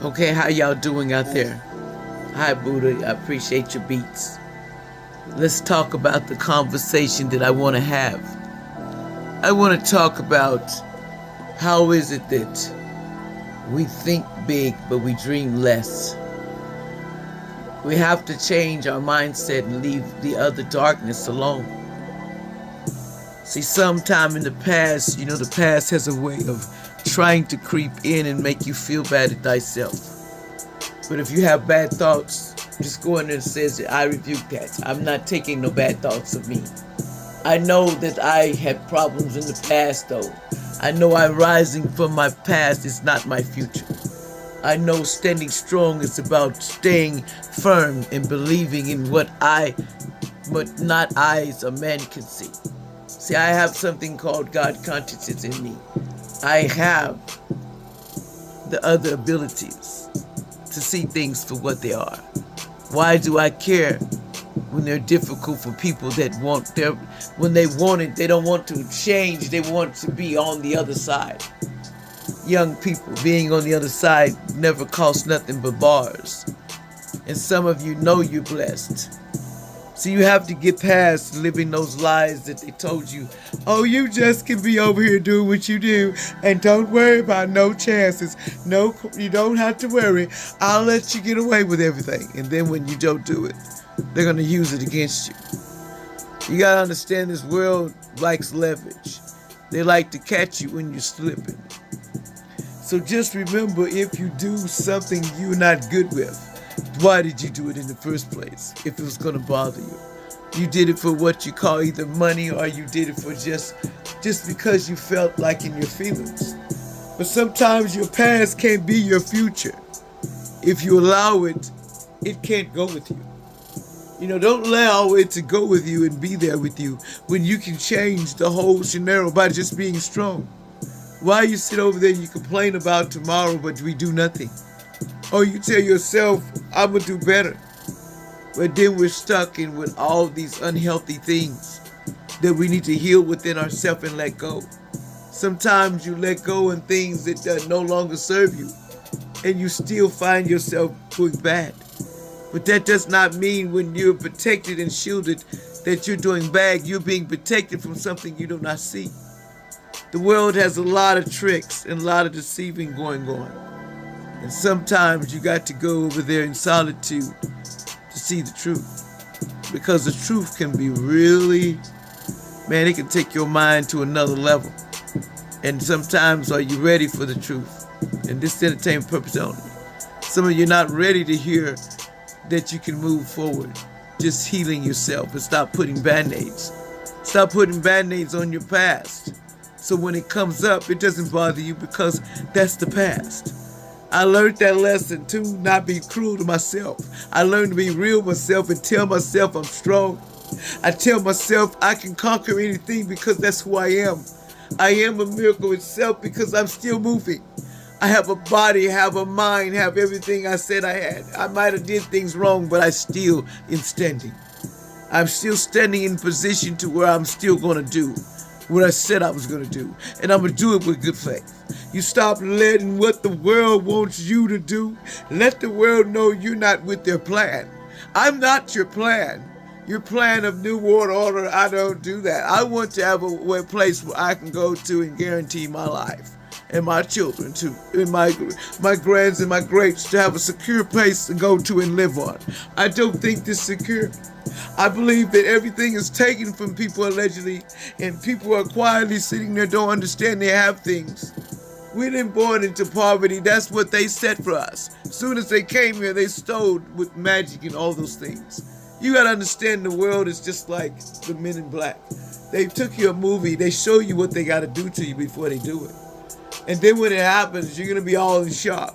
Okay, how y'all doing out there? Hi, Buddha. I appreciate your beats. Let's talk about the conversation that I want to have. I want to talk about how is it that we think big but we dream less. We have to change our mindset and leave the other darkness alone. See, sometime in the past, the past has a way of trying to creep in and make you feel bad at thyself. But if you have bad thoughts, just go in there and says that I rebuke that. I'm not taking no bad thoughts of me. I know that I had problems in the past though. I know I'm rising from my past is not my future. I know standing strong is about staying firm and believing in what not eyes or man can see. See, I have something called God consciousness in me. I have the other abilities to see things for what they are. Why do I care when they're difficult for people that when they want it, they don't want to change, they want to be on the other side. Young people being on the other side never costs nothing but bars. And some of you know you're blessed. So you have to get past living those lies that they told you. Oh, you just can be over here doing what you do and don't worry about no chances. No, you don't have to worry. I'll let you get away with everything. And then when you don't do it, they're going to use it against you. You got to understand this world likes leverage. They like to catch you when you're slipping. So just remember, if you do something you're not good with, why did you do it in the first place if it was going to bother you? You did it for what you call either money, or you did it for just because you felt like in your feelings. But sometimes your past can't be your future. If you allow it, it can't go with you. Don't allow it to go with you and be there with you when you can change the whole scenario by just being strong. Why you sit over there and you complain about tomorrow but we do nothing? Or you tell yourself, I'm going to do better. But then we're stuck in with all these unhealthy things that we need to heal within ourselves and let go. Sometimes you let go in things that no longer serve you, and you still find yourself doing bad. But that does not mean when you're protected and shielded that you're doing bad. You're being protected from something you do not see. The world has a lot of tricks and a lot of deceiving going on. And sometimes you got to go over there in solitude to see the truth. Because the truth can be really, it can take your mind to another level. And sometimes, are you ready for the truth? And this is entertainment purpose only. Some of you are not ready to hear that you can move forward. Just healing yourself and stop putting band-aids. Stop putting band-aids on your past. So when it comes up, it doesn't bother you because that's the past. I learned that lesson to not be cruel to myself. I learned to be real with myself and tell myself I'm strong. I tell myself I can conquer anything because that's who I am. I am a miracle itself because I'm still moving. I have a body, have a mind, have everything I said I had. I might have did things wrong, but I still am standing. I'm still standing in position to where I'm still going to do what I said I was going to do. And I'm going to do it with good faith. You stop letting what the world wants you to do. Let the world know you're not with their plan. I'm not your plan. Your plan of New World Order, I don't do that. I want to have a place where I can go to and guarantee my life. And my children too, and my grands and my greats to have a secure place to go to and live on. I don't think this secure. I believe that everything is taken from people allegedly, and people are quietly sitting there, don't understand they have things. We didn't born into poverty. That's what they set for us. As soon as they came here, they stole with magic and all those things. You gotta understand the world is just like the Men in Black. They took you a movie, they show you what they gotta do to you before they do it. And then when it happens, you're going to be all in shock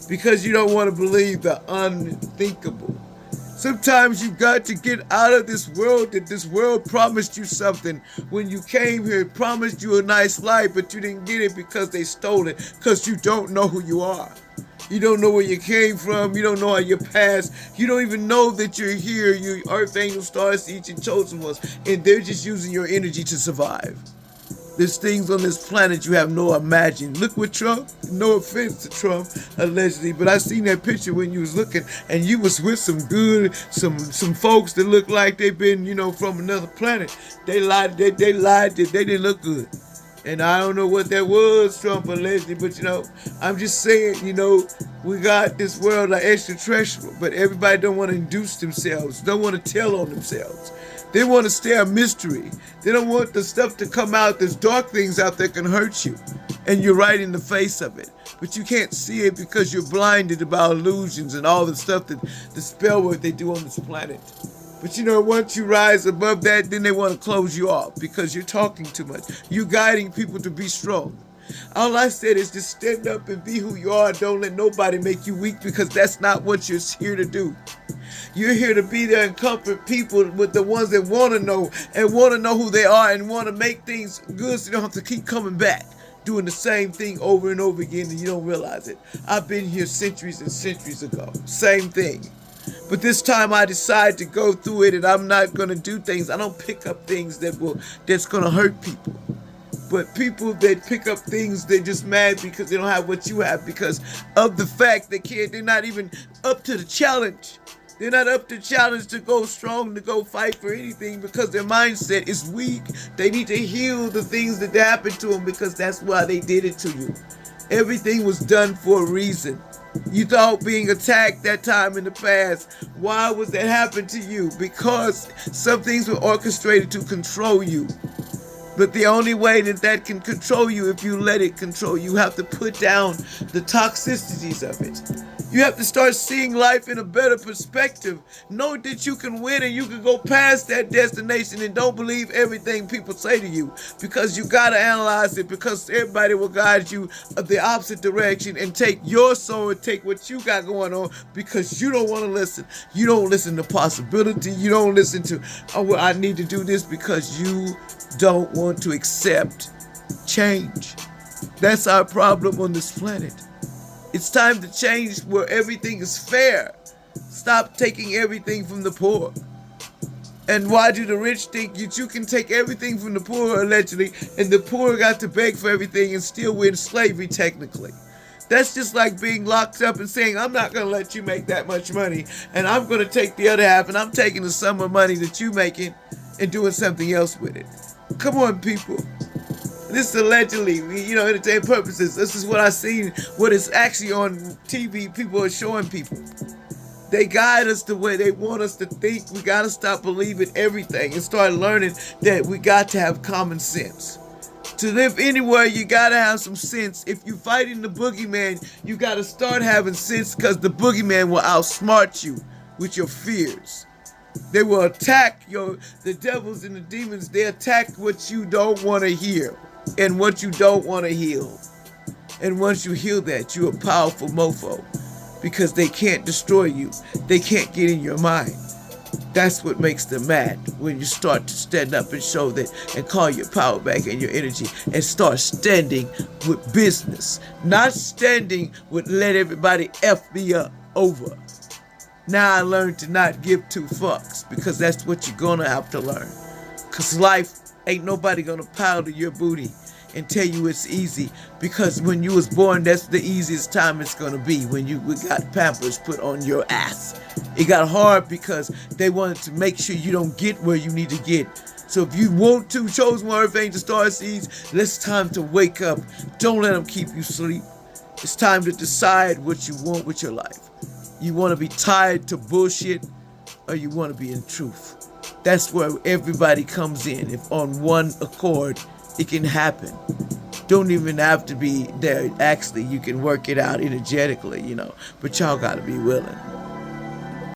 because you don't want to believe the unthinkable. Sometimes you've got to get out of this world, that this world promised you something. When you came here, it promised you a nice life, but you didn't get it because they stole it, because you don't know who you are. You don't know where you came from. You don't know how your past. You don't even know that you're here. You earth angel, stars, each and chosen ones, and they're just using your energy to survive. There's things on this planet you have no imagine. Look with Trump. No offense to Trump, allegedly, but I seen that picture when you was looking, and you was with some folks that look like they've been, from another planet. They lied. They lied. They didn't look good. And I don't know what that was, Trump allegedly, but I'm just saying, we got this world like extraterrestrial, but everybody don't want to induce themselves, don't want to tell on themselves. They want to stay a mystery. They don't want the stuff to come out. There's dark things out there can hurt you, and you're right in the face of it. But you can't see it because you're blinded by illusions and all the stuff that the spell work they do on this planet. But once you rise above that, then they want to close you off because you're talking too much. You're guiding people to be strong. All I said is just stand up and be who you are. Don't let nobody make you weak, because that's not what you're here to do. You're here to be there and comfort people with the ones that want to know who they are and want to make things good, so you don't have to keep coming back doing the same thing over and over again and you don't realize it. I've been here centuries and centuries ago. Same thing. But this time I decided to go through it, and I'm not going to do things. I don't pick up things that's going to hurt people. But people that pick up things, they're just mad because they don't have what you have, because of the fact they're not even up to the challenge. They're not up to the challenge to go strong, to go fight for anything, because their mindset is weak. They need to heal the things that happened to them, because that's why they did it to you. Everything was done for a reason. You thought being attacked that time in the past, why was that happen to you? Because some things were orchestrated to control you. But the only way that can control you, if you let it control you, have to put down the toxicities of it. You have to start seeing life in a better perspective. Know that you can win and you can go past that destination, and don't believe everything people say to you, because you got to analyze it, because everybody will guide you the opposite direction and take your soul and take what you got going on, because you don't want to listen. You don't listen to possibility. You don't listen to, well, I need to do this, because you don't want to accept change. That's our problem on this planet. It's time to change where everything is fair. Stop taking everything from the poor. And why do the rich think that you can take everything from the poor, allegedly, and the poor got to beg for everything and still we're in slavery technically? That's just like being locked up and saying, I'm not going to let you make that much money, and I'm going to take the other half, and I'm taking the sum of money that you're making and doing something else with it. Come on, people. This is allegedly, entertainment purposes. This is what I seen, what is actually on TV. People are showing people. They guide us the way they want us to think. We got to stop believing everything and start learning that we got to have common sense. To live anywhere, you got to have some sense. If you're fighting the boogeyman, you got to start having sense, because the boogeyman will outsmart you with your fears. They will attack the devils and the demons. They attack what you don't want to hear and what you don't want to heal. And once you heal that, you're a powerful mofo, because they can't destroy you. They can't get in your mind. That's what makes them mad, when you start to stand up and show that and call your power back and your energy and start standing with business, not standing with let everybody F me up over. Now I learned to not give two fucks, because that's what you're gonna have to learn. Because life ain't nobody gonna powder your booty and tell you it's easy, because when you was born, that's the easiest time it's gonna be, when we got Pampers put on your ass. It got hard because they wanted to make sure you don't get where you need to get. So if you want to, chosen one Earth Angel Starseeds, it's time to wake up. Don't let them keep you asleep. It's time to decide what you want with your life. You want to be tied to bullshit, or you want to be in truth. That's where everybody comes in. If on one accord, it can happen. Don't even have to be there. Actually, you can work it out energetically, but y'all got to be willing.